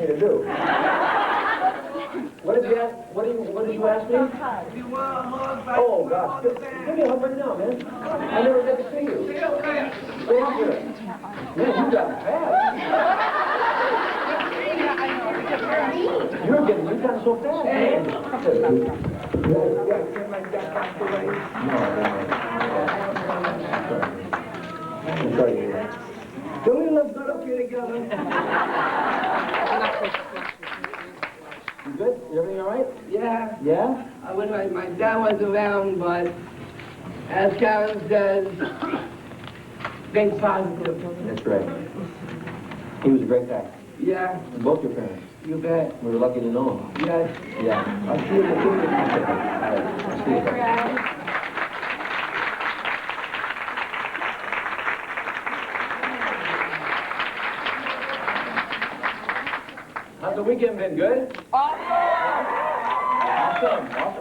me to do? What did you ask? What did you ask me? You want a hug? Oh, gosh. Give me a hug right now, man. I never get to see you. Stay up here. Man, you got fast. You've done so fast, man. I'm sorry to hear that. Don't we look good up here together? You good? Everything all right? Yeah. Yeah? I wish my dad was around, but as Karen says, think positive. That's right. He was a great guy. Yeah, Both your parents. you bet. We were lucky to know him. Yes. Yeah. I'll see you in the future. All right. I'll see you. How's the weekend been? Good? Awesome.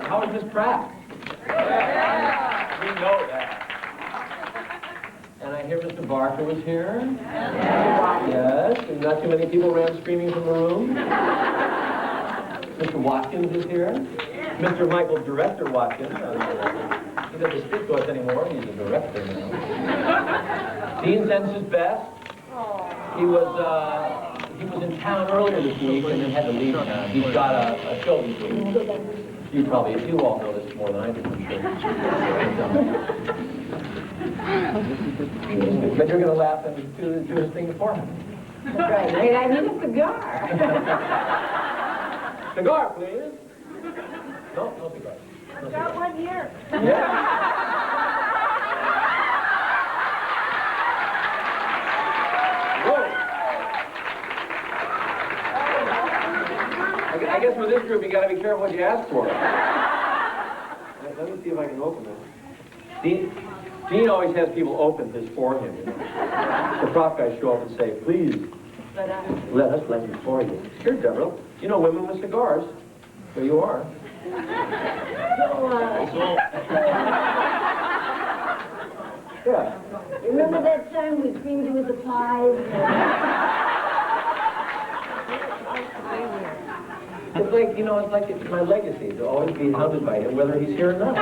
How was Miss Pratt? Yeah. We know that. And I hear Mr. Barker was here. Yes. And not too many people ran screaming from the room. Mr. Watkins is here. Mr. Michael Director Watkins. He doesn't speak to us anymore. He's a director now. Dean sends his best. He was in town earlier this week and then had to leave town. He's got a show this week. You all know this more than I do, I'm sure. But you're going to laugh and do his thing for him. Right. Wait, I need a cigar. Cigar, please. No cigar. No Got cigar. one here. Yeah. I guess with this group, you got to be careful what you ask for. Let me see if I can open this. Dean always has people open this for him. You know? The prop guys show up and say, please, let us let you for you. Here, Deborah. You know women with cigars. There you are. Yeah. Remember that time we creamed you with the pies? It's like, you know, it's my legacy to always be hounded by him, whether he's here or not.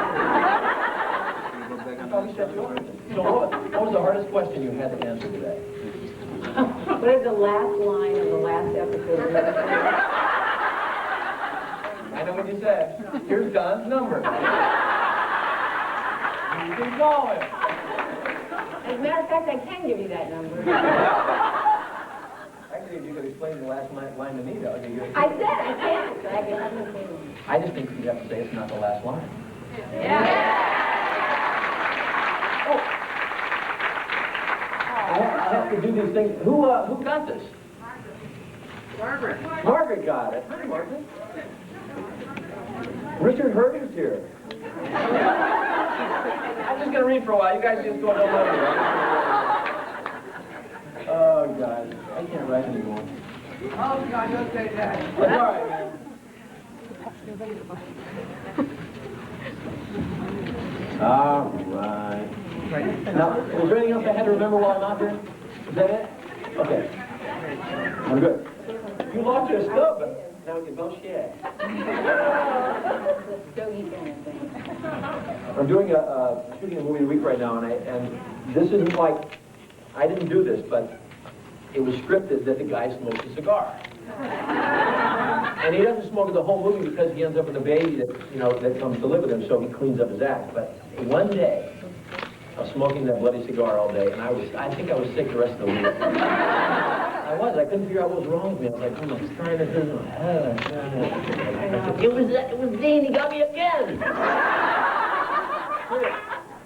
Probably set you up. So what was the hardest question you had to answer today? What is the last line of the last episode? I know what you said. Here's Don's number. You can call him. As a matter of fact, I can give you that number. Actually, if you could explain the last line to me, that would be good. I said I can. So I can understand. I just think you'd have to say it's not the last line. Yeah. Oh. I have to do these things. Who got this? Margaret. Margaret got it. Hi, Margaret. Richard Hurdy's here. I'm just going to read for a while. You guys just go no longer. Oh, God. I can't write anymore. Oh, God, don't say that. It's all right, man. All right. Now, is there anything else I had to remember while I'm out here? Is that it? Okay. I'm good. You lost your stuff, but now we can both share. I'm doing shooting a movie a week right now, and this isn't like, I didn't do this, but it was scripted that the guy smokes a cigar. And he doesn't smoke it the whole movie because he ends up with a baby that, you know, that comes to live with him, so he cleans up his act. But one day, I was smoking that bloody cigar all day, and I think I was sick the rest of the week. I couldn't figure out what was wrong with me. I was like, oh, I'm trying to do it was Dean, he got me again.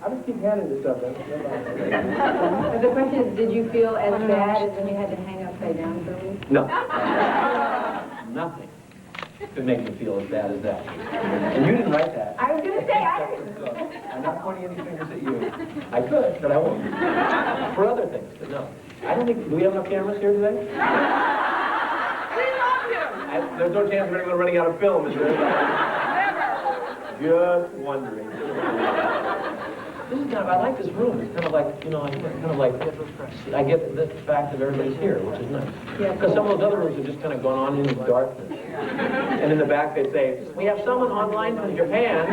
I just keep handing this stuff. But the question is, did you feel as bad as when you had to hang upside down for a week? No. Nothing could make me feel as bad as that. And you didn't write that. I was going to say, I didn't. So, I'm not pointing any fingers at you. I could, but I won't. For other things, but no. I don't think, do we have enough cameras here today? We love you. There's no chance of anyone running out of film, is there? Never. Just wondering. This is I like this room. It's kind of like, you know, I get the fact that everybody's here, which is nice. Because some of those other rooms have just kind of gone on in the darkness. And in the back they say, we have someone online from Japan.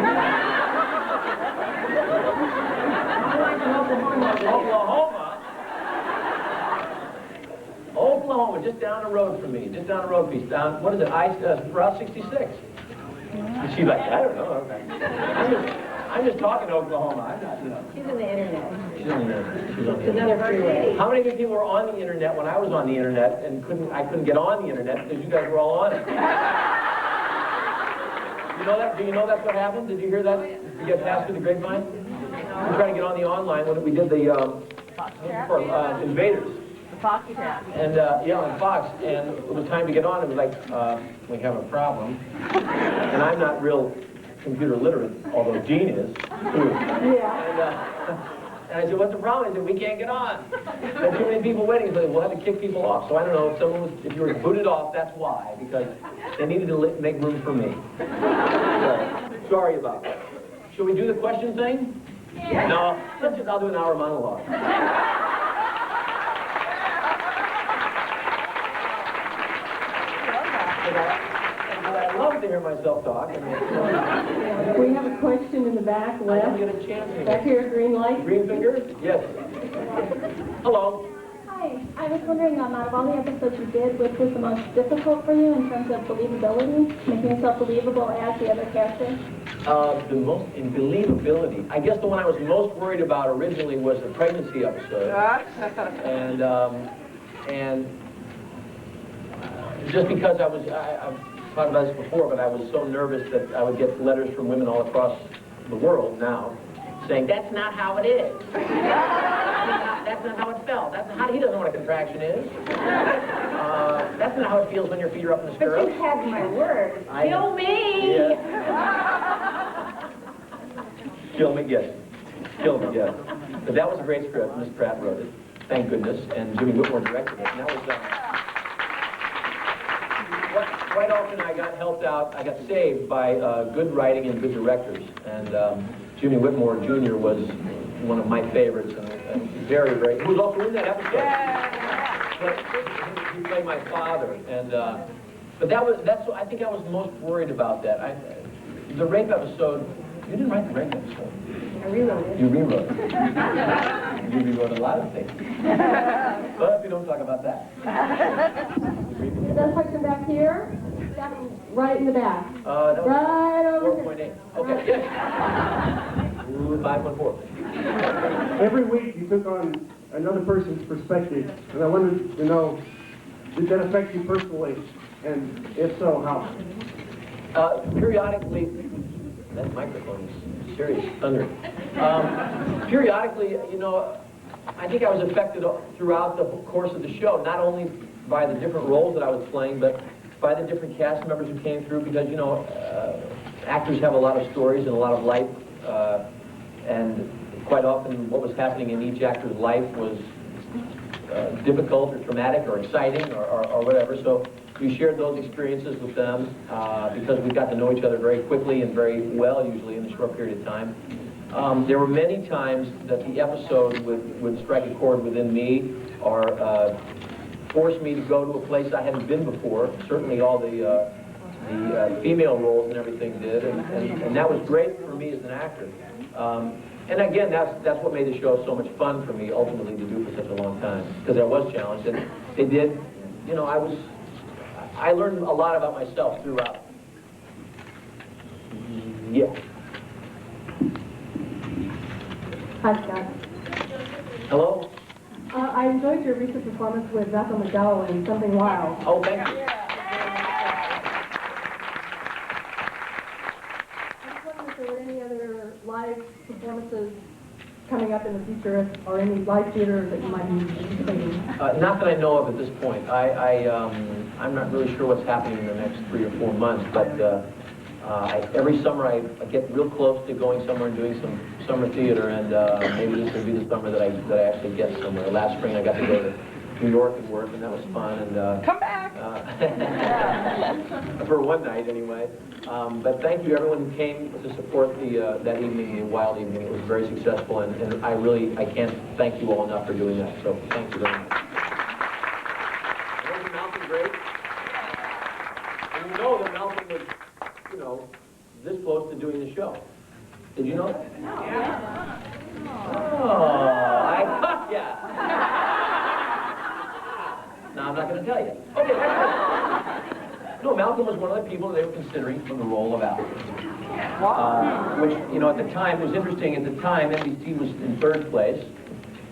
Oklahoma, just down the road from me, just down the road piece. Down, what is it, Route 66. And she's like, I don't know. Okay. I'm just talking to Oklahoma. I'm not, you know. She's on the internet. She's on the internet. She's on the It's internet. another freeway. How many of you people were on the internet when I was on the internet and I couldn't get on the internet because you guys were all on it? You know that? Do you know that's what happened? Did you hear that? You get passed through the grapevine? We tried to get on the online when we did the Invaders. Foxy Cat. And yeah, on Fox, and it was time to get on. It was like, we have a problem. And I'm not real computer literate, although Gene is. Yeah. And I said, what's the problem? He said, we can't get on. There's too many people waiting, so we'll have to kick people off. So I don't know, if you were booted off, that's why, because they needed to make room for me. So, sorry about that. Shall we do the question thing? Yeah. No, I'll do an hour monologue. I love to hear myself talk. We have a question in the back I left. don't get a chance. Back here, green light. Green finger? Yes. Hello. Hi, I was wondering, out of all the episodes you did, which was the most difficult for you in terms of believability, making yourself believable as the other characters? The most in believability. I guess the one I was most worried about originally was the pregnancy episode. And just because I've talked about this before, but I was so nervous that I would get letters from women all across the world now saying, that's not how it is. That's not how it felt. That's not how, he doesn't know what a contraction is. That's not how it feels when your feet are up in the But stirrups. you had my word. Kill me! Yeah. Kill me, yes. Kill me, yes. But that was a great script. Miss Pratt wrote it. Thank goodness. And Jimmy Whitmore directed it. And that was... Quite often I got helped out, I got saved by good writing and good directors. And Jimmy Whitmore Jr. was one of my favorites, and very, very, he was also in that episode. He played my father, and but I think I was most worried about that. The rape episode, you didn't write the rape episode. I rewrote it. You rewrote it. You rewrote a lot of things. But we don't talk about that. Another question back here. Back right in the back. That was Right over 4.8. Okay, yes. 5.4. Every week you took on another person's perspective, and I wanted to know, did that affect you personally? And if so, how? Periodically, that microphone is serious thunder. Periodically, you know, I think I was affected throughout the course of the show, not only by the different roles that I was playing, but by the different cast members who came through, because, you know, actors have a lot of stories and a lot of life, and quite often what was happening in each actor's life was difficult or traumatic or exciting or whatever. So we shared those experiences with them because we got to know each other very quickly and very well, usually in a short period of time. There were many times that the episode would strike a chord within me or force me to go to a place I hadn't been before. Certainly all the female roles and everything did, and that was great for me as an actor. And again, that's what made the show so much fun for me, ultimately, to do for such a long time, because I was challenged, and they did, you know, I learned a lot about myself throughout. Yeah. Hi, Scott. Hello? I enjoyed your recent performance with Bethel McDowell in Something Wild. Oh, thank you. I was wondering if there were any other live performances coming up in the future, or any live theater that you might be anticipating. Not that I know of at this point. I'm not really sure what's happening in the next 3 or 4 months, but every summer I get real close to going somewhere and doing some summer theater, and maybe this will be the summer that I actually get somewhere. Last spring I got to go to New York and work, and that was fun. And Come back. For one night, anyway. But thank you, everyone who came to support the that evening, the Wild evening. It was very successful, and I can't thank you all enough for doing that. So thank you very much. Wasn't Malcolm great? And you know that Malcolm was, this close to doing the show. Did you know that? No. Yeah. Oh, I got ya. Now I'm not going to tell you. Okay, that's it. No, Malcolm was one of the people they were considering for the role of Al. Which, at the time, was interesting. At the time, NBC was in third place,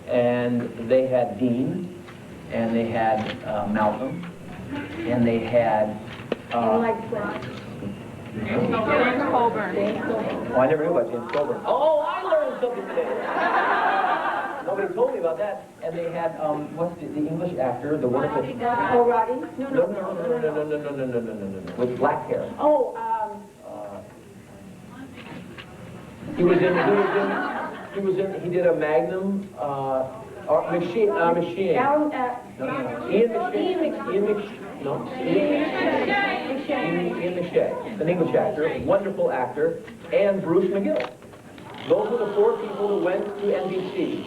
and they had Dean, and they had Malcolm, and they had... James Colburn. Oh, I never knew about James Colburn. Oh, I learned something today. Nobody told me about that. And they had, what's the English actor, the wonderful... Oh, Roddy? No. With black hair. Oh, He did a Magnum, Machine. Alan, Ian McShay, an English actor, wonderful actor, and Bruce McGill. Those were the four people who went to NBC,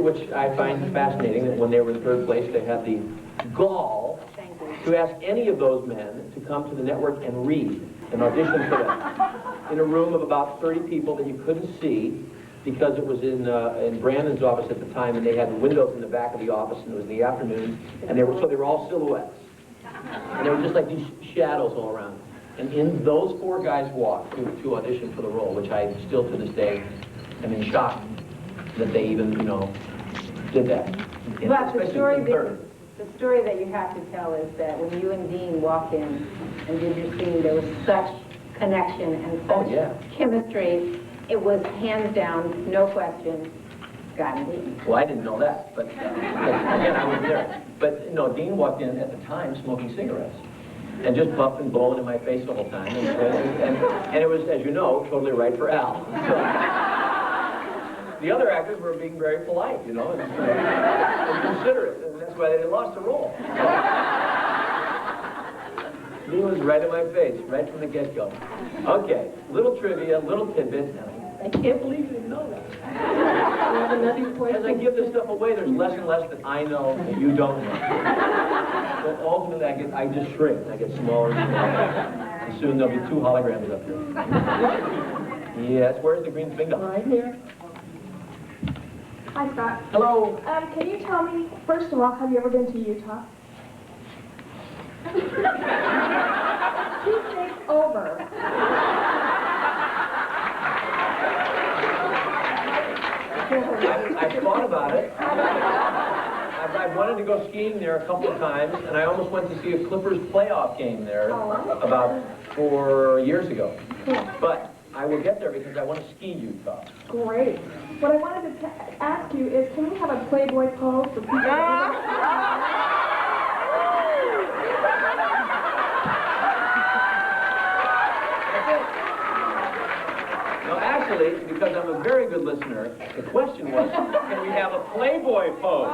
which I find fascinating, that when they were in third place, they had the gall to ask any of those men to come to the network and read, and audition for them, in a room of about 30 people that you couldn't see, because it was in Brandon's office at the time, and they had the windows in the back of the office, and it was in the afternoon, and they were all silhouettes. And they were just like these shadows all around. And in those four guys walked to audition for the role, which I still to this day am in shock that they even, did that. but the story, in third. the story that you have to tell is that when you and Dean walked in and did your scene, there was such connection and such chemistry. It was hands down, no question, Scott and Dean. Well, I didn't know that, but again, I was there. But no, Dean walked in at the time smoking cigarettes and just puffed and blowing in my face the whole time. And it was, as you know, totally right for Al. So, the other actors were being very polite, and considerate, and that's why they lost the role. Dean was right in my face, right from the get-go. Okay, little trivia, little tidbit. I can't believe you didn't know that. As I give this stuff away, there's less and less that I know that you don't know. So ultimately, I just shrink. I get smaller and smaller. And soon there'll be 2 holograms up here. Yes, where's the green finger? Right here. Hi, Scott. Hello. Can you tell me, first of all, have you ever been to Utah? 2 states over. I've thought about it. I've wanted to go skiing there a couple of times, and I almost went to see a Clippers playoff game there about 4 years ago. Cool. But I will get there because I want to ski Utah. Great. What I wanted to ask you is, can we have a Playboy pose for people? No, actually, because I'm a very good listener, the question was, can we have a Playboy pose?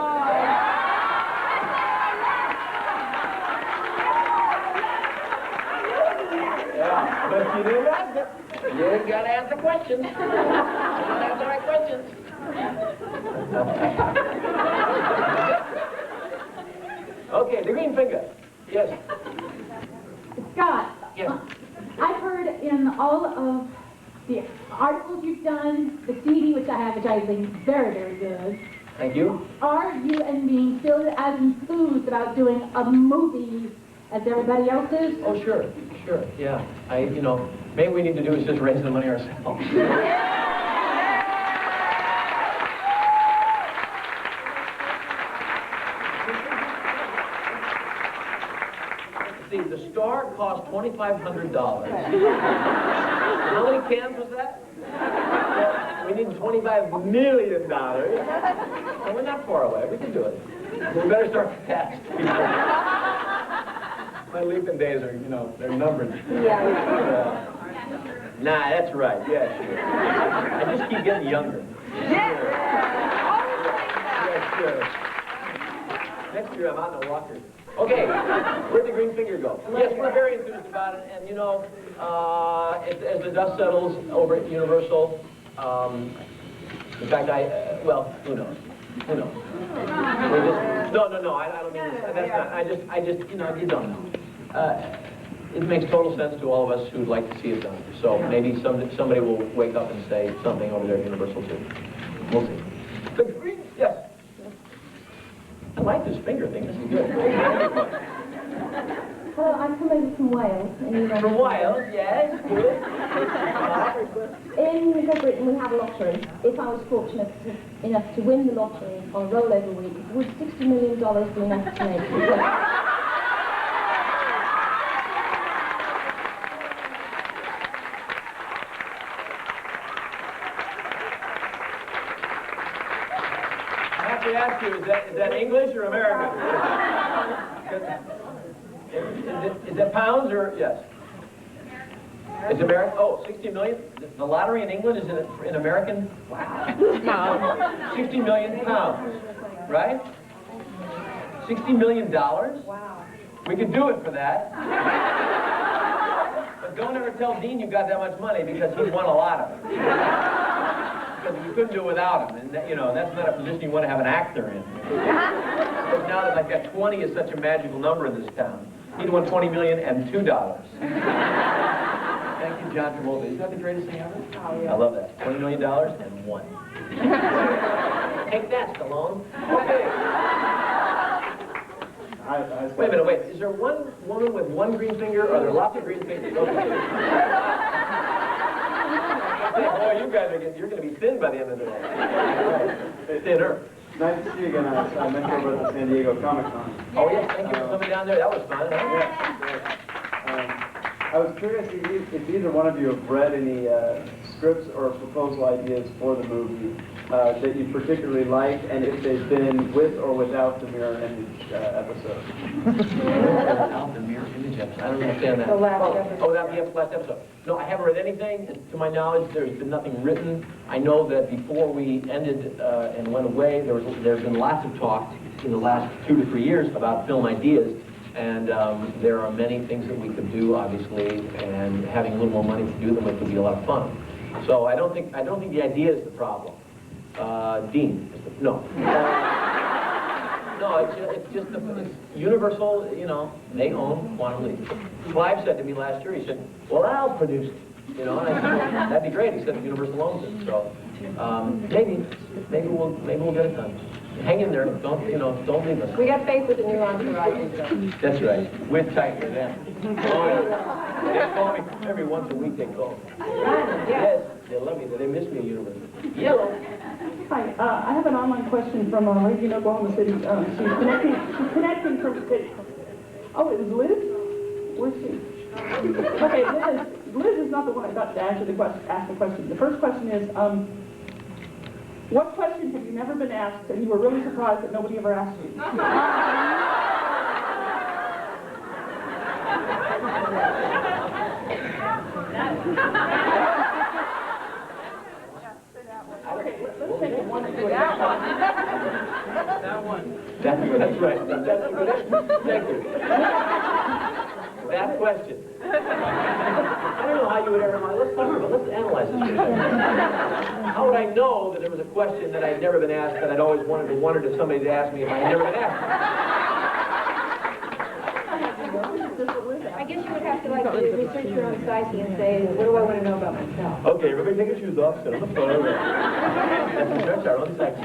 Yeah, but you didn't ask it. You gotta ask the questions. You gotta ask the right questions. Okay, the green finger. Yes. Scott, Yes. I've heard in all of the articles you've done, the CD, which I have, which I think is very, very good. Thank you. Are you and me still as enthused about doing a movie as everybody else is? Oh, sure, yeah. Maybe we need to do is just raise the money ourselves. See, the star cost $2,500. How many cans was that? Well, we need $25 million. Well, we're not far away. We can do it. We better start fast. My leaping days are, they're numbered. Yeah. Nah, that's right. Yeah, sure. I just keep getting younger. Yeah, sure. Next year I'm out in a walker. Okay, where'd the green finger go? Yes, we're very enthused about it, and you know, as the dust settles over at Universal, in fact, well, who knows? Who knows? No, I don't mean this. That's not. I just, you know, you don't know. It makes total sense to all of us who'd like to see it done. So maybe somebody will wake up and say something over there at Universal too. We'll see. The green, yes. I like this finger thing. This is good. Hello, I'm coming from Wales. From Wales, yes, good. In Great Britain, we have a lottery. If I was fortunate enough to win the lottery on a rollover week, would $60 million be enough to make? I have to ask you, is that English or American? Is that pounds or, yes? It's American? Oh, 60 million? The lottery in England is in American? Wow. 60 million pounds, right? $60 million? Wow. We could do it for that. But don't ever tell Dean you got that much money because he won a lot of it. Because we couldn't do it without him. And that, you know, that's not a position you want to have an actor in. Because now that I've got 20 is such a magical number in this town. He'd won $20 million and $2. Thank you, John Travolta. Is that the greatest thing ever? Oh, yeah. I love that. $20 million and $1. Take that, Stallone. Okay. Wait a minute, wait. Is there one woman with one green finger, or are there lots of green fingers? Okay. Boy, you guys you're going to be thin by the end of the day. Right. Thinner. Nice to see you again. I met you over at the San Diego Comic-Con. Oh, yes, thank you for coming down there. That was fun, huh? Yes. I was curious if either one of you have read any scripts or proposal ideas for the movie that you particularly like, and if they've been with or without the mirror image episode. Without the mirror image episode. I don't understand that. The last episode. Oh, that was the last episode. No, I haven't read anything. To my knowledge, there's been nothing written. I know that before we ended and went away, there's been lots of talk in the last 2 to 3 years about film ideas. And there are many things that we could do, obviously, and having a little more money to do them, it would be a lot of fun. So I don't think the idea is the problem. Dean, no. No, it's just it's Universal. You know, they own Quantum Leap. Clive said to me last year, he said, "Well, I'll produce it." You know, and I said, well, "That'd be great." He said, "Universal owns it." So maybe we'll get it done. Hang in there. Don't leave us. We got faith with the new entourage. That's right. We're tight with them. Oh, yeah. They call me every once a week. They call me. Yes, they love me. They miss me at Universal. Yellow. Hi, I have an online question from a lady in Oklahoma City. She's connecting from the city. Oh, it was Liz? Where's she? Okay, Liz is not the one I got to ask the question. The first question is, what question have you never been asked and you were really surprised that nobody ever asked you? Okay, let's take it one and do it. That one. That's right. That's a good answer. Thank you. That question. I don't know how you would ever. Let's analyze this. How would I know that there was a question that I'd never been asked that I'd always wondered if somebody had asked me if I had never been asked? I guess you would have to research your own psyche and say, what do I want to know about myself? Okay, everybody take your shoes off, sit on the floor. Let's research our own psyche.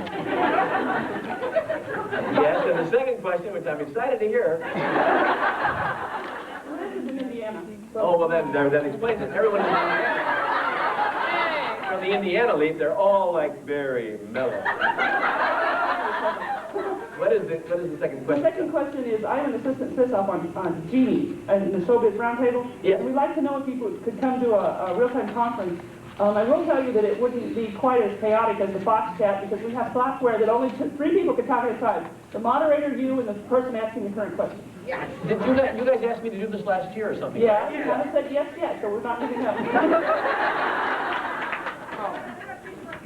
Yes, and the second question, which I'm excited to hear. In Indiana. Oh, well, that explains it. Everyone in Indiana. From the Indiana Leap, they're all like very mellow. What is the second question? The second question is, I am an assistant Swiss-op on Genie in the Showbiz Roundtable. Yes. And we'd like to know if people could come to a real-time conference. I will tell you that it wouldn't be quite as chaotic as the Fox chat because we have software that only 3 people can talk at a time. The moderator, you, and the person asking the current question. Yes. Did you guys asked me to do this last year or something? Yeah, you haven't said yes yet, so we're not giving up.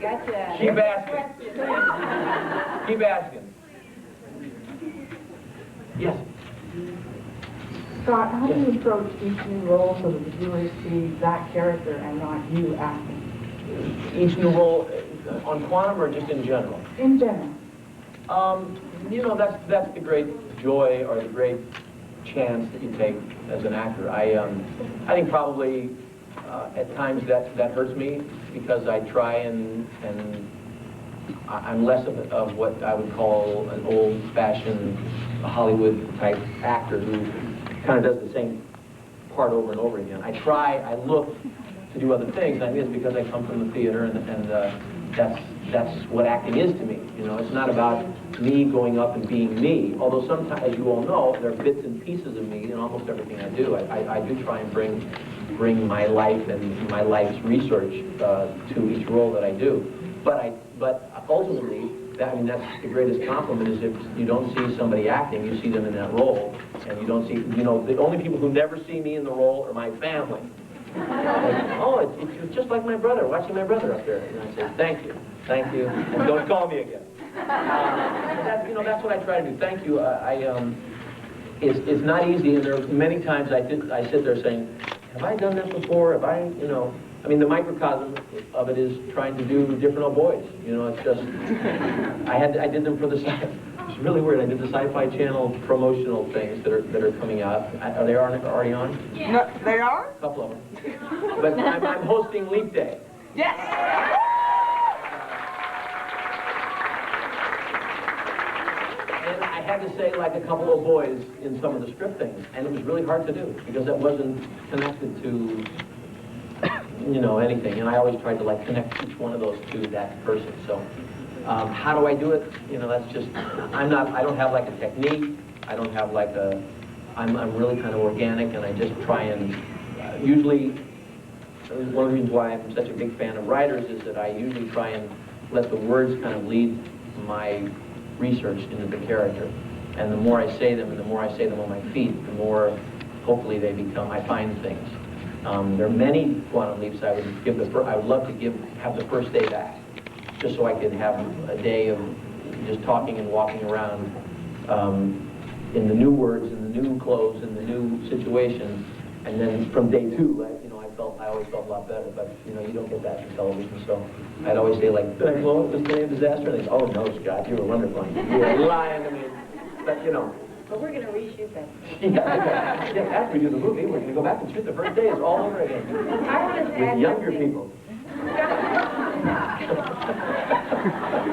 Gotcha. Keep asking. Keep asking. Yes. Scott, how do you approach each new role so that the viewers see that character and not you acting? Each new role on Quantum or just in general? In general. You know, that's the great joy or the great chance that you take as an actor. I think probably at times that hurts me because I try and I'm less of what I would call an old-fashioned Hollywood-type actor who kind of does the same part over and over again. I look to do other things, and I think it's because I come from the theater, and that's what acting is to me. You know, it's not about me going up and being me, although sometimes, as you all know, there are bits and pieces of me in almost everything I do. I do try and bring my life and my life's research to each role that I do. But ultimately, that's the greatest compliment is if you don't see somebody acting, you see them in that role, and you don't see, you know, the only people who never see me in the role are my family. Like, oh, it's just like my brother, watching my brother up there. And I say, thank you, and don't call me again. That's what I try to do. Thank you. It's not easy, and there are many times I sit there saying, have I done that before? Have I, you know? I mean, the microcosm of it is trying to do different old boys. You know, it's just, I did them for the, it's really weird. I did the Sci-Fi Channel promotional things that are coming out. Are they already on? Yeah. No, they are? A couple of them. But I'm hosting Leap Day. Yes! And I had to say like a couple of boys in some of the script things, and it was really hard to do because that wasn't connected to, you know, anything. And I always tried to like connect each one of those to that person. So how do I do it? You know, that's just, I don't have like a technique. I don't have like I'm really kind of organic, and I just try and usually, one of the reasons why I'm such a big fan of writers is that I usually try and let the words kind of lead my research into the character. And the more I say them, and the more I say them on my feet, the more hopefully they become, I find things. There are many quantum leaps I would love to have the first day back, just so I could have a day of just talking and walking around in the new words, in the new clothes, in the new situation, and then from day two, I always felt a lot better. But you know, you don't get that from television, so I'd always say like, did I blow up this day of disaster? And they say, oh no, Scott, you were wonderful. You were lying to me. But you know. But we're going to reshoot that. Yeah, after we do the movie, we're going to go back and shoot the first day. It's all over again. I wanted to add with younger people. Scott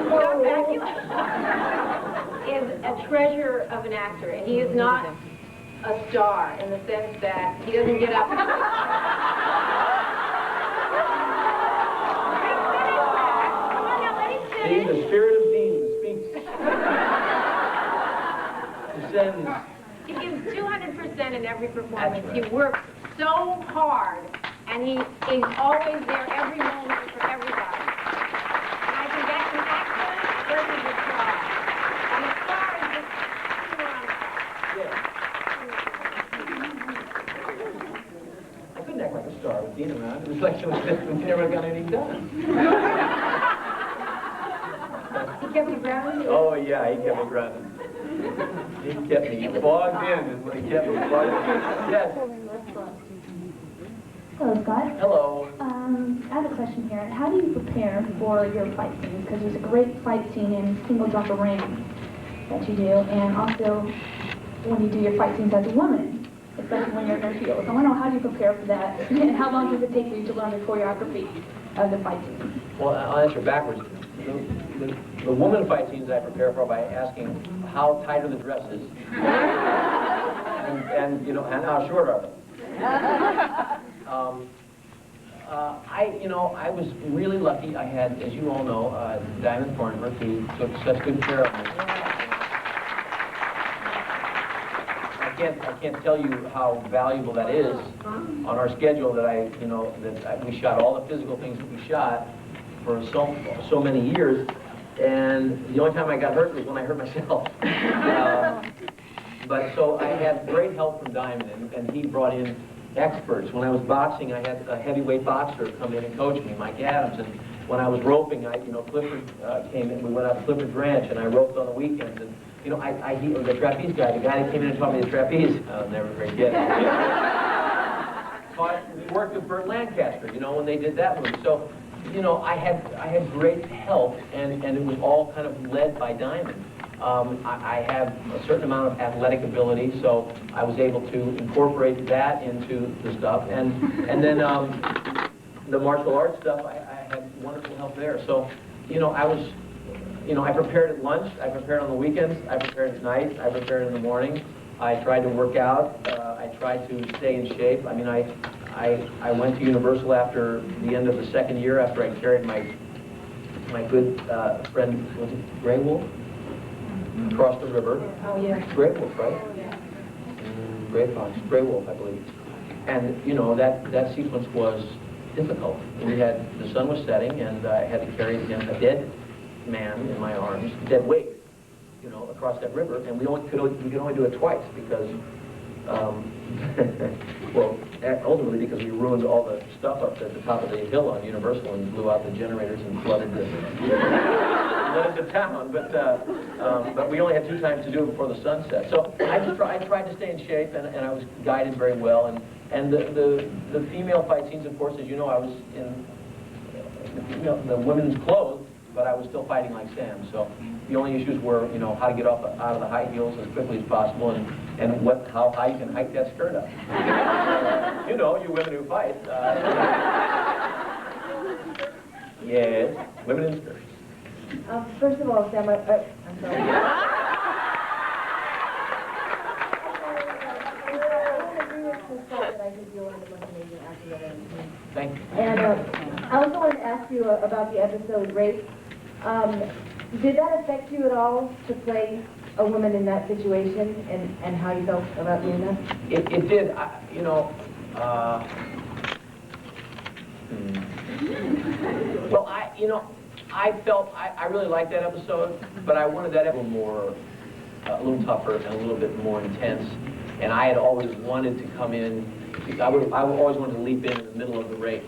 Bakula is a treasure of an actor, and he is not a star in the sense that he doesn't get up. See, the spirit of Dean speaks. Descends. He gives 200% in every performance. Right. He works so hard, and he's always there every moment for everybody. And I think that's an actor versus a star. And a star is just I couldn't act like a star with Dean around. It was like we never got anything done. He kept you grounded? Oh yeah, he kept me grounded. He kept me bogged in is what he kept me bogged in. Yes. Hello, Scott. Hello. I have a question here. How do you prepare for your fight scenes? Because there's a great fight scene in Single Drop of Rain that you do, and also when you do your fight scenes as a woman, especially when you're in your heels. I want to know, how do you prepare for that, and how long does it take for you to learn the choreography of the fight scene? Well, I'll answer backwards. The woman fight scenes I prepare for by asking how tight are the dresses, and you know, and how short are they. I was really lucky. I had, as you all know, Diamond Thornburg, who took such good care of me. I can't tell you how valuable that is on our schedule. That we shot all the physical things that we shot for so many years, and the only time I got hurt was when I hurt myself. But so I had great help from Diamond, and he brought in experts. When I was boxing, I had a heavyweight boxer come in and coach me, Mike Adams. And when I was roping, Clifford came in. We went out to Clifford's Ranch, and I roped on the weekends. And you know, the trapeze guy, the guy that came in and taught me the trapeze, I'll never forget it. So we worked with Burt Lancaster, you know, when they did that movie. So, you know, I had great help, and it was all kind of led by Diamond. I have a certain amount of athletic ability, so I was able to incorporate that into the stuff. And then the martial arts stuff, I had wonderful help there. So, you know, I prepared at lunch, I prepared on the weekends, I prepared at night, I prepared in the morning. I tried to work out, I tried to stay in shape. I mean, I went to Universal after the end of the second year, after I carried my good friend, was it Grey Wolf? Across the river. Oh, yeah. Grey Wolf, right? Grey Fox, Grey Wolf, I believe. And, you know, that sequence was difficult. The sun was setting, and I had to carry him, a dead man in my arms, dead weight, you know, across that river, and we could only do it twice because, well, ultimately because we ruined all the stuff up at the top of the hill on Universal and blew out the generators and flooded the town. But we only had 2 times to do it before the sun set. So I tried to stay in shape, and I was guided very well. And the female fight scenes, of course, as you know, I was in the women's clothes, but I was still fighting like Sam. So the only issues were, you know, how to get out of the high heels as quickly as possible, and how high you can hike that skirt up. You know, you women who fight. Yes, women in skirts. First of all, Sam, I'm sorry. I agree with the fact that I think you're one of the most amazing actors I've ever seen. Thank you. And I also wanted to ask you about the episode Rape. Did that affect you at all to play a woman in that situation, and how you felt about doing that? It did. You know, well, I felt I really liked that episode, but I wanted that episode a little tougher and a little bit more intense. And I had always wanted to come in. I always wanted to leap in the middle of the rape,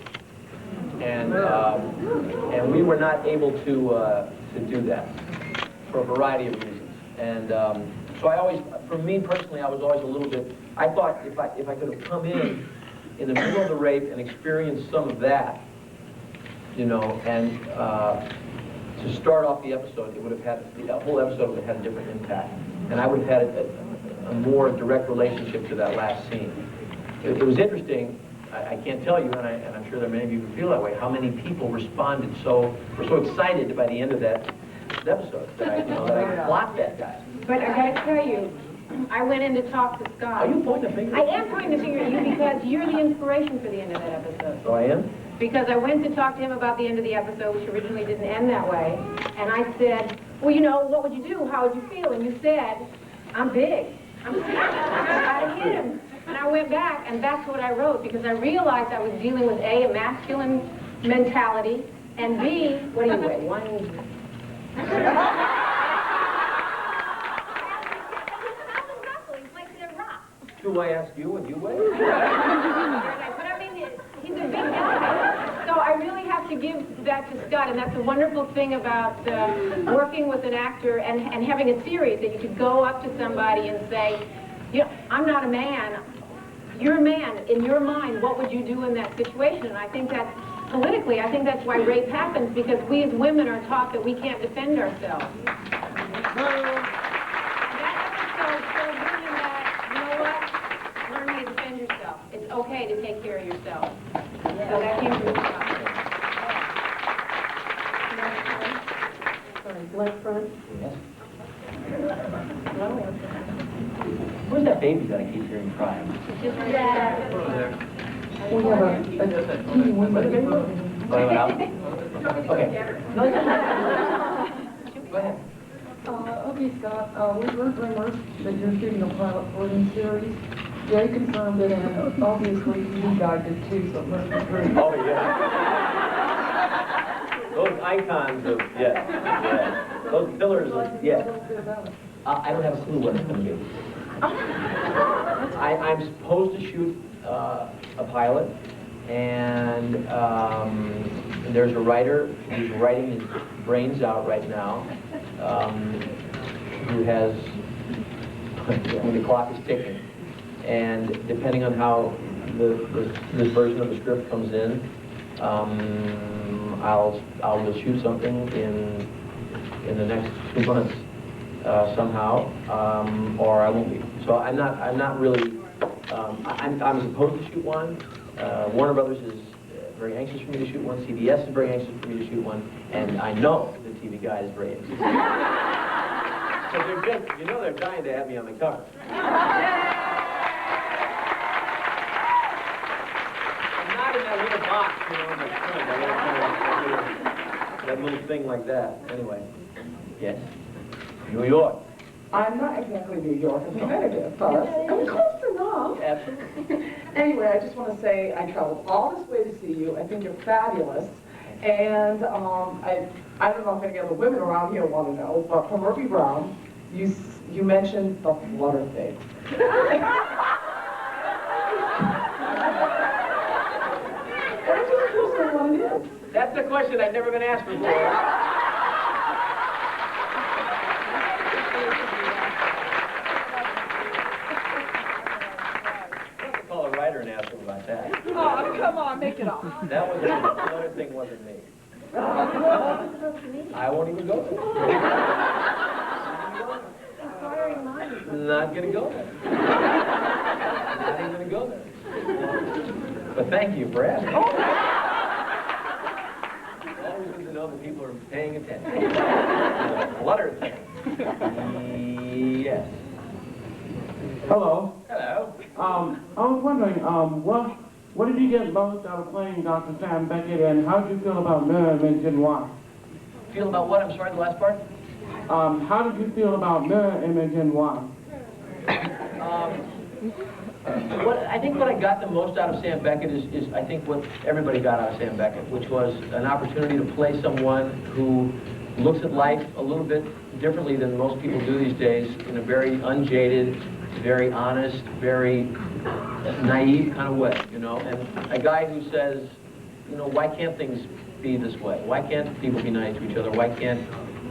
and we were not able to do that for a variety of reasons. And so for me personally, I was always a little bit. I thought if I could have come in the middle of the rape and experienced some of that, you know, and to start off the episode, the whole episode would have had a different impact, and I would have had a more direct relationship to that last scene. It was interesting. I can't tell you, and I'm sure there are many of you who feel that way, how many people were so excited by the end of that episode that I blocked that guy. But I gotta tell you, I went in to talk to Scott. Are you pointing a finger? I am pointing the finger at you because you're the inspiration for the end of that episode. Oh, I am? Because I went to talk to him about the end of the episode, which originally didn't end that way, and I said, well, you know, what would you do? How would you feel? And you said, I'm big. I'm serious. I gotta hit him. And I went back, and that's what I wrote, because I realized I was dealing with A, a masculine mentality, and B, what do you weigh? Do I ask you and you weigh? But I mean, he's a big guy. So I really have to give that to Scott, and that's a wonderful thing about working with an actor and having a series that you could go up to somebody and say, you know, I'm not a man. You're a man. In your mind, what would you do in that situation? And I think that's, politically, I think that's why rape happens, because we as women are taught that we can't defend ourselves. It's okay to take care of yourself. Yeah. So that came from Scott. Sorry, left front. Yes. Where's that baby that I keep hearing crying? We have a teeny window. Going out? Okay. Go ahead. Okay, Scott, we've heard rumors that you're shooting a pilot for a new series. Jay confirmed it, and obviously you guys did too, so it must be true. Oh, yeah. Those icons of, yeah. Those pillars of, yeah. I don't have a clue what it's going to be. I'm supposed to shoot a pilot, and there's a writer who's writing his brains out right now. who has, the clock is ticking. And depending on how this version of the script comes in, I'll just shoot something in the next 2 months somehow, or I won't be. So I'm not really. I'm supposed to shoot one. Warner Brothers is very anxious for me to shoot one. CBS is very anxious for me to shoot one, and I know the TV Guide is very anxious. So they're just, they're dying to have me on the cover. That little box, in the front, that little thing like that. Anyway, yes, New York. I'm not exactly New York, I'm competitive, but I'm close enough. Absolutely. Anyway, I just want to say I traveled all this way to see you. I think you're fabulous. And I don't know if any other women around here want to know, but from Murphy Brown, you mentioned the flutter thing. That's a question I've never been asked before. I'll have to call a writer and ask him about that. Oh, come on, make it up. That was the other thing wasn't me. I won't even go there. Not gonna go there. Not even gonna go there. But thank you for asking. Always good to know that people are paying attention. Flutter thing. Yes. Hello. Hello. I was wondering, what did you get most out of playing Dr. Sam Beckett, and how did you feel about Mirror Image and why? Feel about what? I'm sorry, the last part? How did you feel about Mirror Image and why? I think what I got the most out of Sam Beckett is I think what everybody got out of Sam Beckett, which was an opportunity to play someone who looks at life a little bit differently than most people do these days, in a very unjaded, very honest, very naive kind of way, and a guy who says, why can't things be this way? Why can't people be nice to each other? Why can't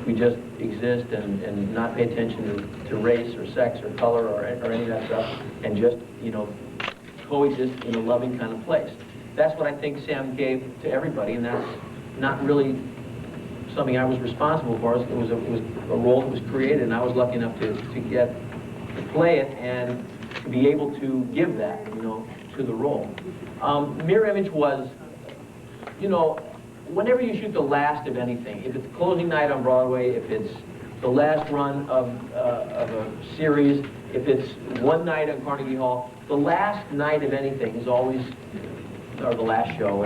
we just exist and not pay attention to race or sex or color or any of that stuff, and just, coexist in a loving kind of place? That's what I think Sam gave to everybody, and that's not really something I was responsible for. It was a role that was created, and I was lucky enough to get to play it and to be able to give that, to the role. Mirror Image was, whenever you shoot the last of anything, if it's closing night on Broadway, if it's the last run of a series, if it's one night at Carnegie Hall, the last night of anything is always, or the last show,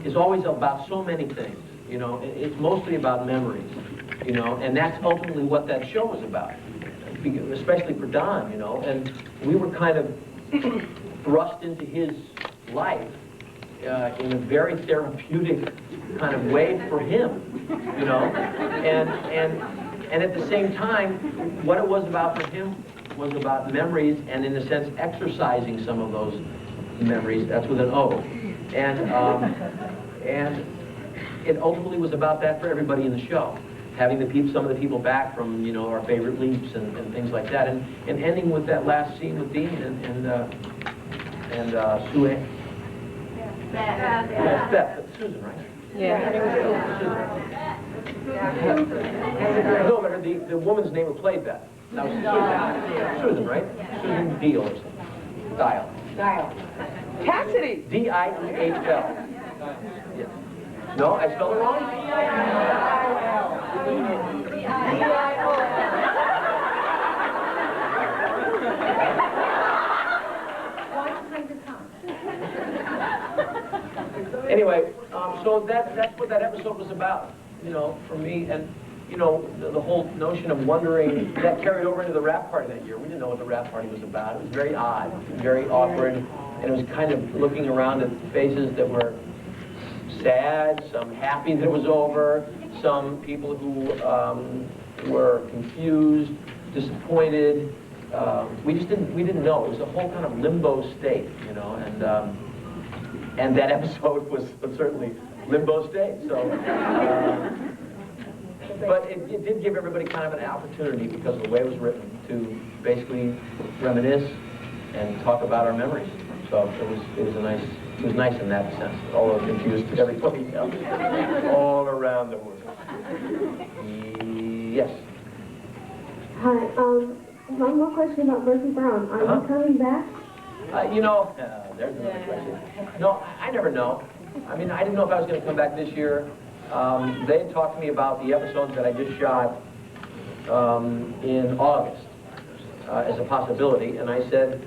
is always about so many things. It's mostly about memories, and that's ultimately what that show was about, especially for Don, and we were kind of thrust into his life in a very therapeutic kind of way for him, and at the same time, what it was about for him was about memories, and in a sense exercising some of those memories. That's with an O, and it ultimately was about that for everybody in the show, having some of the people back from our favorite leaps and things like that, and ending with that last scene with Dean and Sue Ann. Beth, Susan, right? Yeah. No, but the woman's name who played Beth. That was Susan, right? Susan Deal or something. Dial. Cassidy! D-I-E-H-L. Yes. No, I spelled it wrong? Anyway, so that's what that episode was about, for me, and the whole notion of wondering, that carried over into the rap party that year. We didn't know what the rap party was about. It was very odd, very awkward, and it was kind of looking around at faces that were sad, some happy that it was over, some people who were confused, disappointed. We didn't know. It was a whole kind of limbo state, and that episode was certainly limbo state. So But it did give everybody kind of an opportunity, because of the way it was written, to basically reminisce and talk about our memories. So it was nice in that sense, although it confused everybody else all around the world. Yes. Hi, one more question about Murphy Brown. Are you coming back? There's another question. No, I never know. I mean, I didn't know if I was going to come back this year. They had talked to me about the episodes that I just shot in August as a possibility, and I said,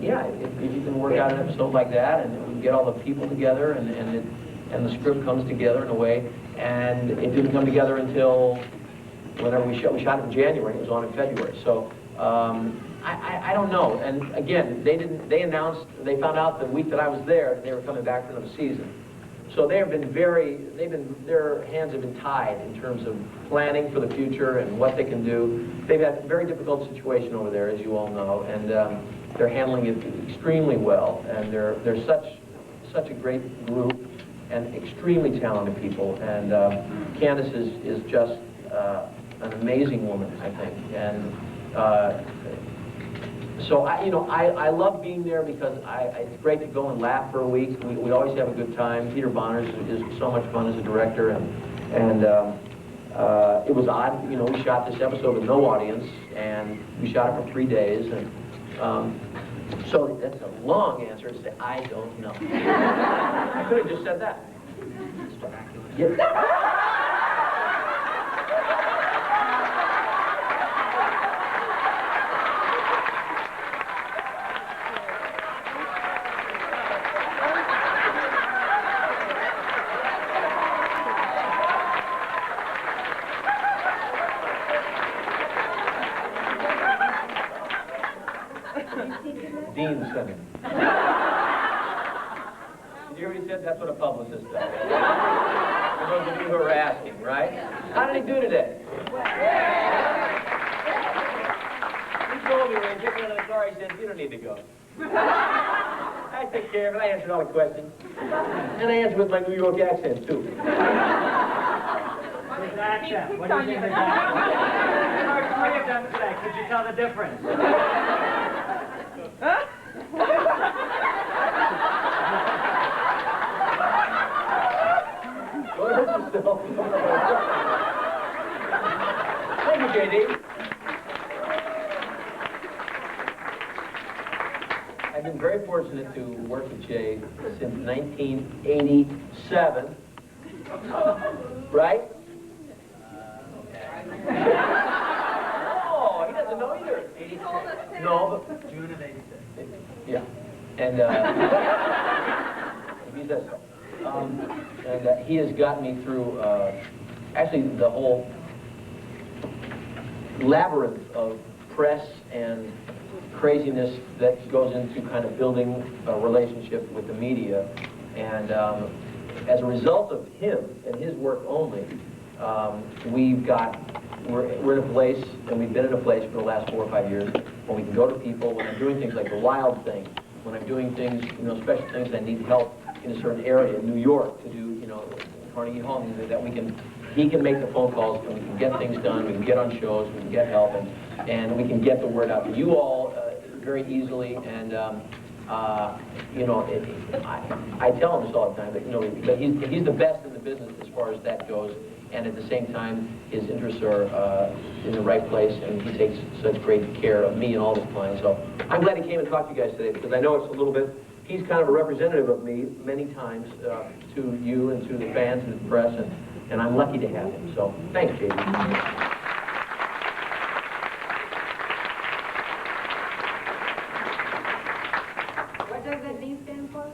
yeah, if you can work out an episode like that, and we can get all the people together, and the script comes together in a way, and it didn't come together until whenever we shot it in January. It was on in February. So I don't know. And again, they found out the week that I was there that they were coming back for another season. So their hands have been tied in terms of planning for the future and what they can do. They've had a very difficult situation over there, as you all know, and they're handling it extremely well. And they're such a great group and extremely talented people. And Candace is just an amazing woman, I think. And so I love being there, because it's great to go and laugh for a week. We always have a good time. Peter Bonner is so much fun as a director, and it was odd. We shot this episode with no audience, and we shot it for 3 days, and so that's a long answer to say I don't know. I could have just said that. Yeah. Dean said it. Did you hear what he said? That's what a publicist does. For those of you who are asking, right? How did he do today? He told me when he took me out of the car, he said, you don't need to go. I take care of it. I answered all the questions. And I answered with my New York accent, too. His accent. What do you think of his accent? How are you done today? Could you tell the difference? Huh? Go ahead yourself. Thank you, J.D. I've been very fortunate to work with Jay since 1987. Right? Oh, he doesn't know either. 86. No, but June of 86. yeah. And he says so. And he has gotten me through actually the whole labyrinth of press and craziness that goes into kind of building a relationship with the media. And as a result of him and his work only, we're in a place, and we've been in a place for the last 4 or 5 years, when we can go to people, when I'm doing things like the Wild thing, when I'm doing things, special things that need help in a certain area, in New York, to do, Carnegie Hall, that he can make the phone calls, and we can get things done, we can get on shows, we can get help, and we can get the word out to you all very easily, and I tell him this all the time, but he's the best in the business as far as that goes, and at the same time, his interests are in the right place, and he takes such great care of me and all his clients. So I'm glad he came and talked to you guys today, because I know it's a little bit, he's kind of a representative of me many times to you and to the fans and the press, and I'm lucky to have him. So thanks, J.D. What does that D stand for?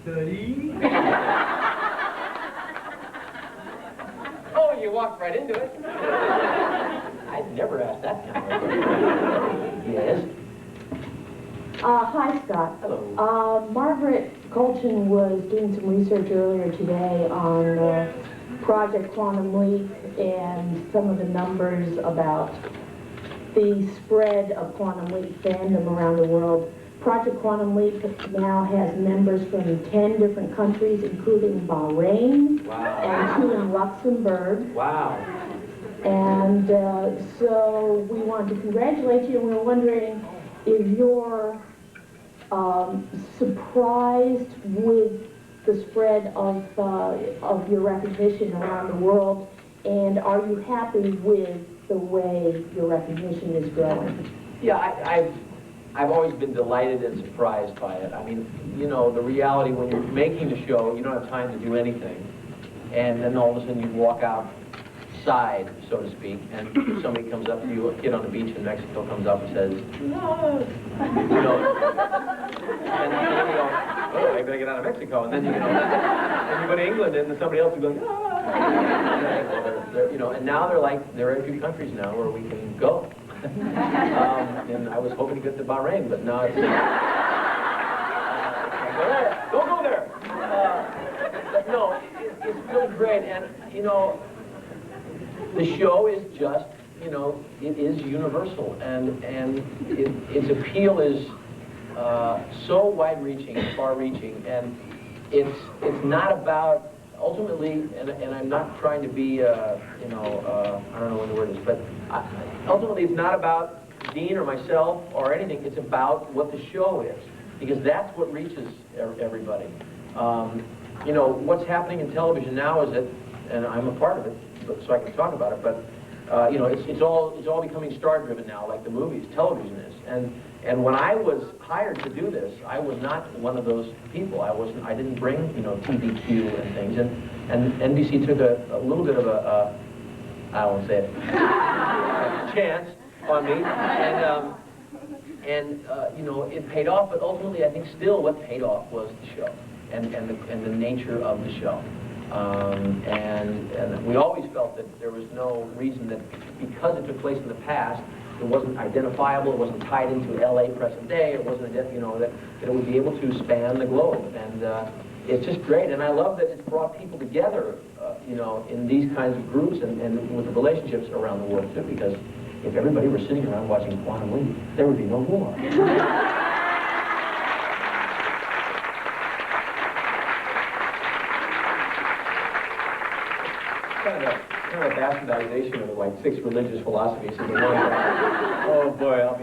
D? Oh, you walked right into it. I'd never asked that kind of question. Yes? Hi, Scott. Hello. Margaret Colchin was doing some research earlier today on Project Quantum Leap and some of the numbers about the spread of Quantum Leap fandom around the world. Project Quantum Leap now has members from 10 different countries, including Bahrain Wow. and 2 in Luxembourg. Wow. And so we wanted to congratulate you, and we were wondering if you're surprised with the spread of your recognition around the world, and are you happy with the way your recognition is growing? Yeah, I've always been delighted and surprised by it. I mean, you know, the reality when you're making a show, you don't have time to do anything. And then all of a sudden you walk outside, so to speak, and somebody comes up to you, a kid on the beach in Mexico comes up and says, no, you know, and then you go, oh, I better get out of Mexico. And then you go to England and somebody else is going, no. You know, and now there are a few countries now where we can go. And I was hoping to get to Bahrain, but now it's... don't go there! But no, it's really great, and, you know, the show is just, you know, it is universal, and its appeal is so wide-reaching, far-reaching, and it's not about, ultimately, and I'm not trying to be, you know, I don't know what the word is, but ultimately it's not about Dean or myself or anything. It's about what the show is, because that's what reaches everybody. You know, what's happening in television now is that, and I'm a part of it, so I can talk about it, but you know, it's all becoming star-driven now, like the movies, television is. And when I was hired to do this, I was not one of those people. I didn't bring, you know, TVQ and things, and NBC took a little bit of a I won't say it, chance on me, and you know, it paid off. But ultimately, I think still what paid off was the show and the nature of the show. And we always felt that there was no reason that because it took place in the past, it wasn't identifiable, it wasn't tied into LA present day, it wasn't, you know, that it would be able to span the globe. And it's just great, and I love that it's brought people together, you know, in these kinds of groups and with the relationships around the world too, because if everybody were sitting around watching Quantum Leap, there would be no war. Kind of a bastardization of like 6 religious philosophies into one. Oh boy, I'll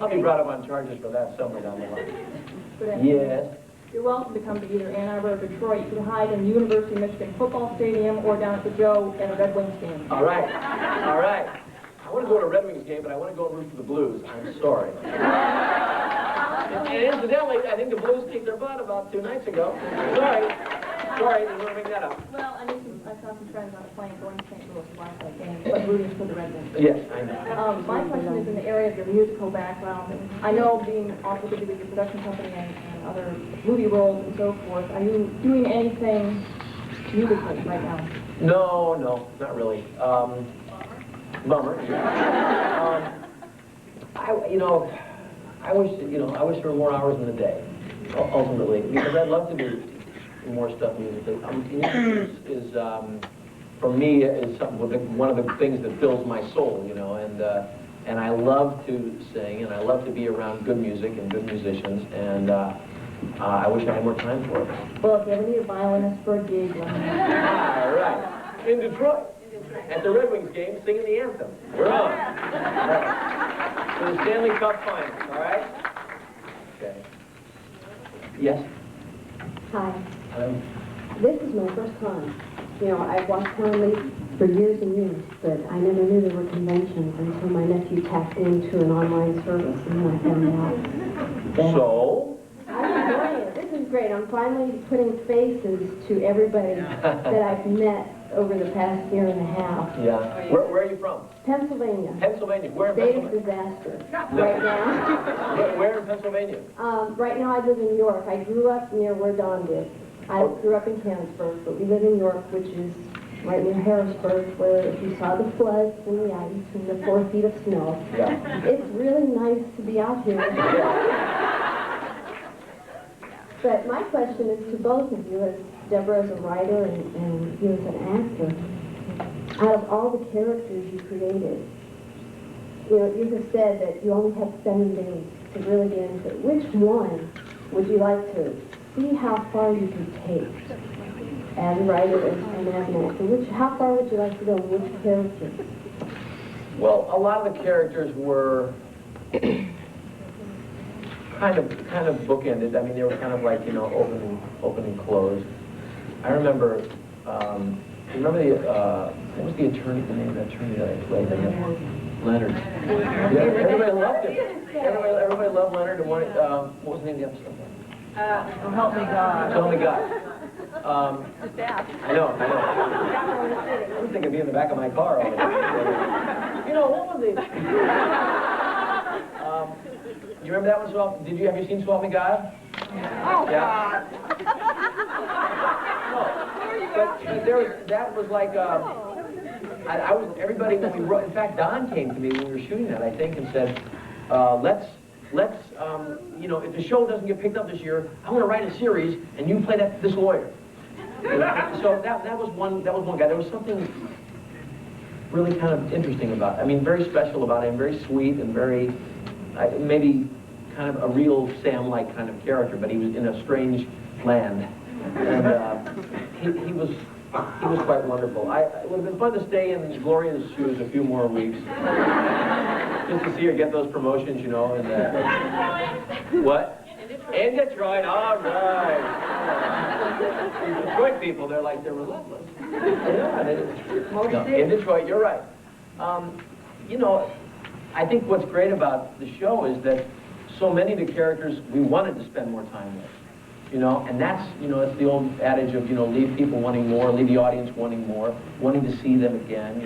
be brought up on charges for that somewhere down the line. Yes. You're welcome to come to either Ann Arbor or Detroit. You can hide in the University of Michigan football stadium or down at the Joe at a Red Wings game. All right. All right. I want to go to a Red Wings game, but I want to go and root for the Blues. I'm sorry. And incidentally, I think the Blues kicked their butt about 2 nights ago. Sorry. Sorry, didn't want to bring that up. Well, I saw some friends on a plane going to St. Louis to watch that game, but rooting for the Red Wings. Yes, I know. My question is in the area of your musical background. And I know being also busy with your production company and other movie roles and so forth, are you doing anything musically right now? No, not really. Bummer. I wish there were more hours in the day, ultimately, because I'd love to do more stuff musically. Music is for me, is one of the things that fills my soul, you know, and I love to sing, and I love to be around good music and good musicians, and I wish I had more time for it. Well, if you ever need a violinist for a gig, let me know. All right. In Detroit. At the Red Wings game, singing the anthem. We're on. All right. For the Stanley Cup Finals, all right? Okay. Yes? Hi. Hello. This is my first time. You know, I've watched Quantum Leap for years and years, but I never knew there were conventions until my nephew tapped into an online service, and then I found out that... So? I'm enjoying it. This is great. I'm finally putting faces to everybody that I've met over the past year and a half. Yeah. Where are you from? Pennsylvania. Pennsylvania. Where in State of Pennsylvania? disaster right now. Where in Pennsylvania? Right now I live in York. I grew up near where Don did. I grew up in Canonsburg, but we live in York, which is right near Harrisburg, where if you saw the floods and the ice and the 4 feet of snow, it's really nice to be out here. But my question is to both of you, as Deborah as a writer and you as an actor. Out of all the characters you created, you know, you have said that you only have 7 days to really get into it. Which one would you like to see how far you can take? as a writer and as an actor? How far would you like to go? Which character? Well, a lot of the characters were kind of bookended. I mean, they were kind of like, open and closed. I remember, what was the name of the attorney that I played? Leonard. Yeah, everybody loved him. Everybody loved Leonard. And what was the name of the episode? Help me God. Help me God. I know. I was thinking of being in the back of my car all the time. What was it? You remember that one, have you seen Swap Me God? Oh, yeah. God. But that was like, everybody when we wrote, in fact, Don came to me when we were shooting that, I think, and said, let's, if the show doesn't get picked up this year, I'm going to write a series, and you play this lawyer. So that was one guy. There was something really kind of interesting about it. Very special about him, very sweet and very, maybe kind of a real Sam-like kind of character, but he was in a strange land. And he was quite wonderful. It would have been fun to stay in Gloria's shoes a few more weeks, just to see her get those promotions, and what? In Detroit, all right. These Detroit people, they're relentless. In Detroit, you're right. I think what's great about the show is that so many of the characters we wanted to spend more time with. And that's, it's the old adage of, leave people wanting more, leave the audience wanting more, wanting to see them again,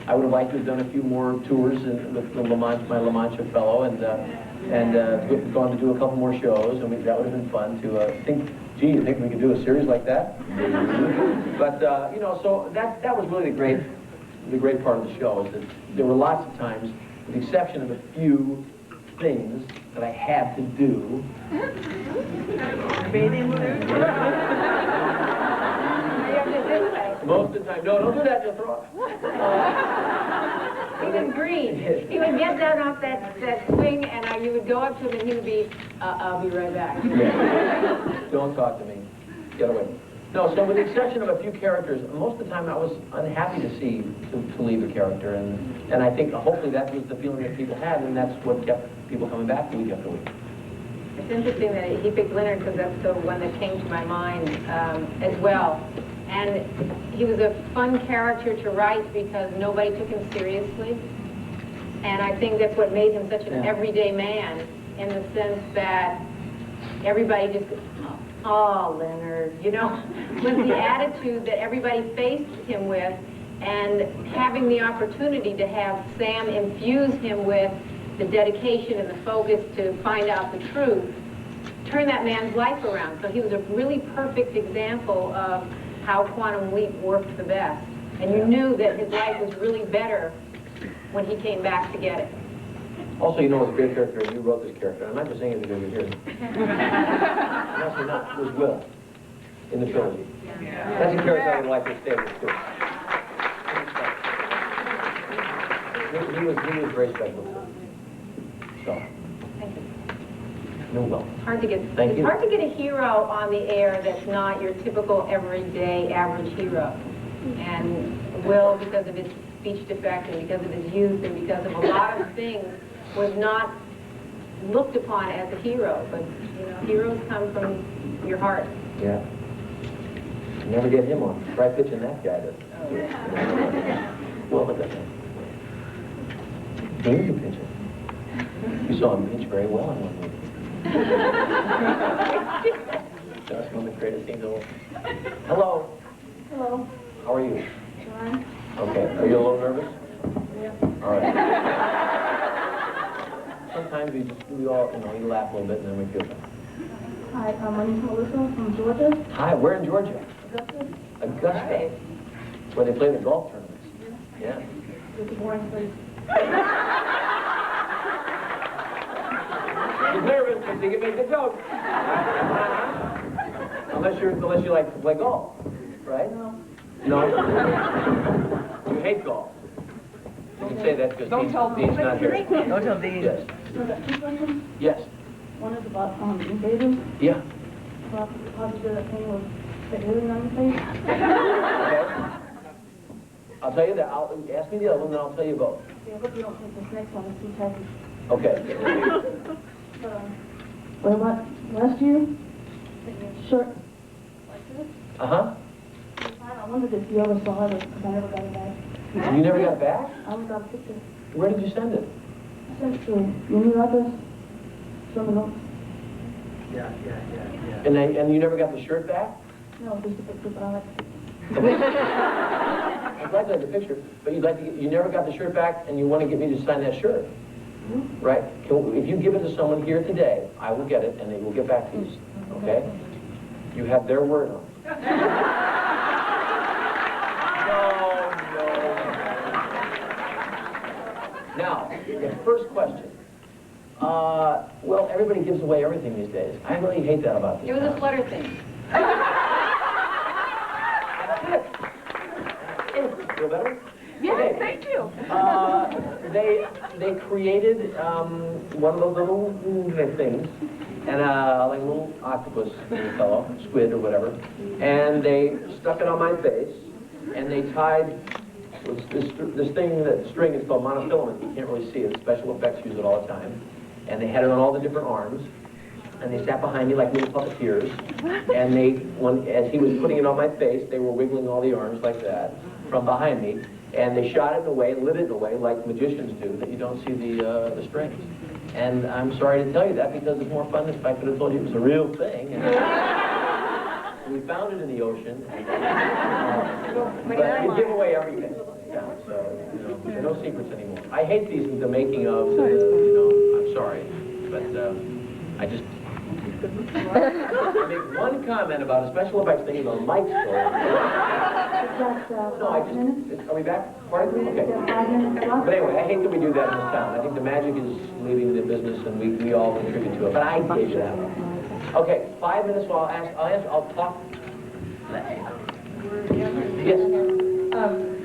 I would have liked to have done a few more tours with my La Mancha fellow and gone to do a couple more shows, and that would have been fun to think, gee, you think we could do a series like that? But, so that was really the great part of the show, is that there were lots of times, with the exception of a few things that I had to do. Most of the time. No, don't do that, you'll throw up. He was green. He would get down off that swing, and you would go up to him, and he would be, I'll be right back. Don't talk to me. Get away. No, so with the exception of a few characters, most of the time I was unhappy to leave a character, and I think hopefully that was the feeling that people had, and that's what kept people coming back week after week. It's interesting that he picked Leonard because that's the one that came to my mind as well. And he was a fun character to write because nobody took him seriously. And I think that's what made him such an everyday man, in the sense that everybody just goes, oh, Leonard, was the attitude that everybody faced him with, and having the opportunity to have Sam infuse him with the dedication and the focus to find out the truth, turn that man's life around. So he was a really perfect example of how Quantum Leap worked the best. And you knew that his life was really better when he came back to get it. Also, it's a great character, and you wrote this character. I'm not just saying it because you're here. I'm actually not. It was Will in the trilogy. That's a character I would like to stay with, too. He was very special, too. So. Thank you. You're welcome. It's hard to get a hero on the air that's not your typical everyday average hero. And Will, because of his speech defect and because of his youth and because of a lot of things, was not looked upon as a hero. But heroes come from your heart. Yeah. You never get him on. Try pitching that guy to. Oh, yeah. Well, look at that. He can pitch it. You saw him pitch very well in one movie. That's one of the greatest things in the world. Hello. Hello. How are you? Fine. Okay. Are you a little nervous? Yeah. All right. Sometimes we all, you laugh a little bit and then we feel better. Hi, my name is Melissa. I'm from Georgia. Hi, where in Georgia? Augusta. Augusta. Where they play the golf tournaments. Yeah. It's a boring place. He's nervous because he can make the joke. Unless you like to play golf, right? No. No? You hate golf. You can say that because Dean's not here. Don't tell Dean. Yes. So I got two questions. Yes. One is about invaders. Yeah. About how to do that thing with it really on the face? Okay? I'll tell you that. Ask me the other one, then I'll tell you both. I hope you don't take this next one, it's too heavy. Okay. What about last year? Short. Uh-huh. I wondered if you ever saw it, because I never got it back. You never got it back? I only got a picture. Where did you send it? I sent it to your new address. From the notes. Yeah. And you never got the shirt back? No, just a picture, but I like it. I'm glad you had the picture, but you never got the shirt back, and you want to get me to sign that shirt, right? If you give it to someone here today, I will get it, and they will get back to you. Okay? You have their word on it. No. Now, the first question. Well, everybody gives away everything these days. I really hate that about this. It was a sweater thing. Feel better? Yes, Okay. thank you. They created one of those little things, and like a little octopus fellow, squid or whatever, and they stuck it on my face, and they tied this string is called monofilament. You can't really see it. Special effects use it all the time, and they had it on all the different arms. And they sat behind me like little puppeteers, and as he was putting it on my face, they were wiggling all the arms like that from behind me, and they shot it in a way, lit it in a way like magicians do, that you don't see the strings. And I'm sorry to tell you that, because it's more fun if I could have told you it was a real thing. And we found it in the ocean, but you give away everything. Yeah, so there are no secrets anymore. I hate these, the making of, I'm sorry, but I just... I make one comment about a special effects thing about Mike's story. No, are we back? Pardon? Okay. But anyway, I hate that we do that in this town. I think the magic is leaving the business, and we all contribute to it. But I gave you that one. Okay, 5 minutes. While I'll talk. Yes.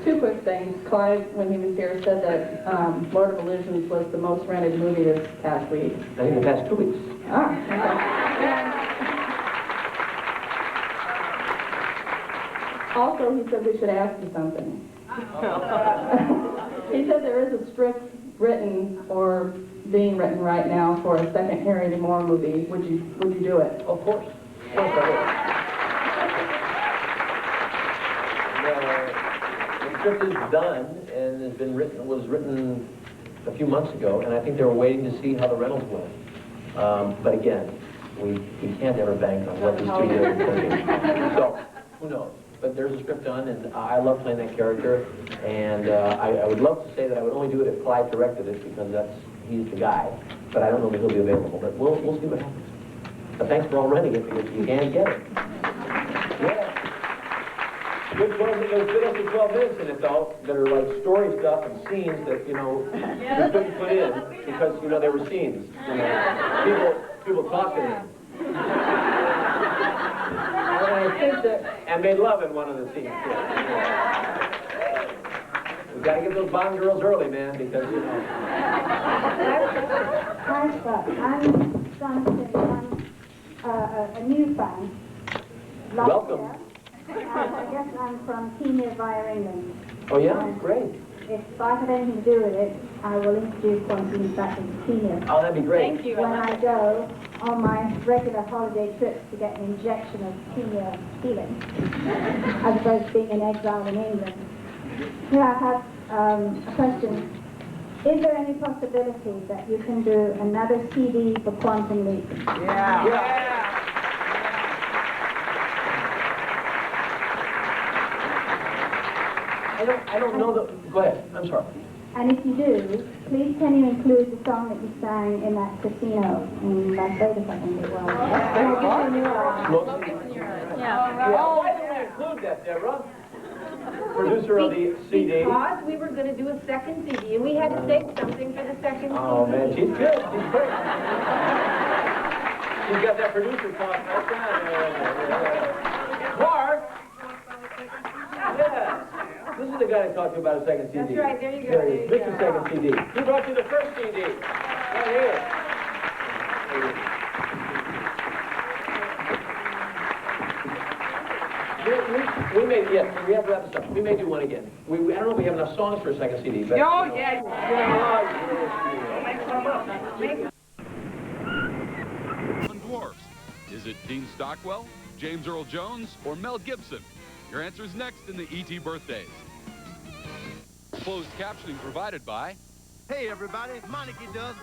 Two quick things. Clive, when he was here, said that Lord of Illusions was the most rented movie this past week. I think the past 2 weeks. Also, he said we should ask you something. He said there is a script written or being written right now for a second Harry Moore movie. Would you do it? Of course. Of course I would. The script is done and was written a few months ago, and I think they were waiting to see how the rentals went. But again, we can't ever bank on what the studio is thinking. So, who knows? But there's a script done, and I love playing that character, and I would love to say that I would only do it if Clive directed it, because he's the guy. But I don't know that he'll be available, but we'll see what happens. But thanks for all renting it, because you can't get it. Yeah. Good 12, there's fit up to 12 minutes in it, though, that are like story stuff and scenes that, we couldn't put in, because, they were scenes. People talking. And I think and made love in one of the scenes. We got to get those Bond girls early, man, because, Hi, Scott. I'm Jonathan. I'm a new fan. Welcome. I guess I'm from Kenya via England. Oh, yeah? Great. If I have anything to do with it, I will introduce Quantum back into Kenya. Oh, that'd be great. Thank you. When I go on my regular holiday trips to get an injection of Kenya healing, as opposed to being in exile in England. Here I have a question. Is there any possibility that you can do another CD for Quantum Leap? Yeah. I don't know the... Go ahead. I'm sorry. And if you do, please can you include the song that you sang in that casino in Las Vegas, I think it was. Why didn't we include that, Deborah? Producer of the CD. Because we were going to do a second CD, and we had to save something for the second CD. Oh, man, she's good. She's great. She's got that producer talk right down. Mark! Yeah. This is the guy that talked about a second CD. That's right, there you go. There he is. Mr. Second CD. Who brought you the first CD? Right here. we may, yes, we have to wrap this up. We may do one again. I don't know if we have enough songs for a second CD, but... Oh, yeah. Dwarfs. Is it Dean Stockwell, James Earl Jones, or Mel Gibson? Your answer is next in the E.T. Birthdays. Closed captioning provided by... Hey everybody, Monarchy does